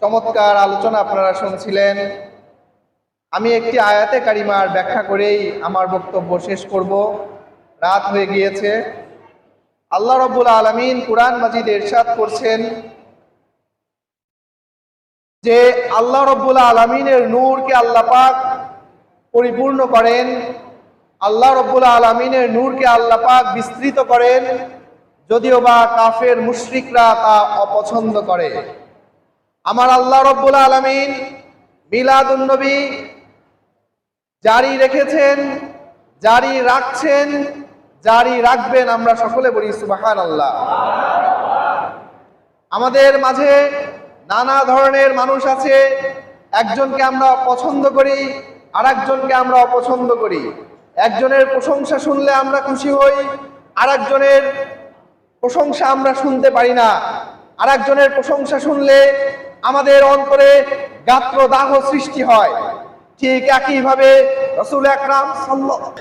চমৎকার আলোচনা আপনারা শুনছিলেন। আমি একটি আয়াতে কারিমার ব্যাখ্যা করেই আমার বক্তব্য শেষ করব, রাত হয়ে গিয়েছে। আল্লাহ রাব্বুল আলামিন কুরআন মাজিদে ইরশাদ করছেন যে আল্লাহ রাব্বুল আলামিনের নূরকে আল্লাহ পাক পরিপূর্ণ করেন, আল্লাহ রাব্বুল আলামিনের নূরকে আল্লাহ পাক বিস্তৃত করেন, যদিও বা কাফের মুশরিকরা তা অপছন্দ করে। আমার আল্লাহ রাব্বুল আলামিন মিলাদুন নবী জারি রেখেছেন, জারি রাখছেন, জারি রাখবেন। আমরা সকলে বলি সুবহানাল্লাহ। আমাদের মাঝে নানা ধরনের মানুষ আছে, একজনকে আমরা পছন্দ করি, আর একজনকে আমরা অপছন্দ করি। একজনের প্রশংসা শুনলে আমরা খুশি হই, আর একজনের প্রশংসা আমরা শুনতে পারি না। আর একজনের প্রশংসা শুনলে আমাদের অন্তরে গাত্রদাহ সৃষ্টি হয়। ঠিক একইভাবে রাসূল আকরাম সাল্লাল্লাহু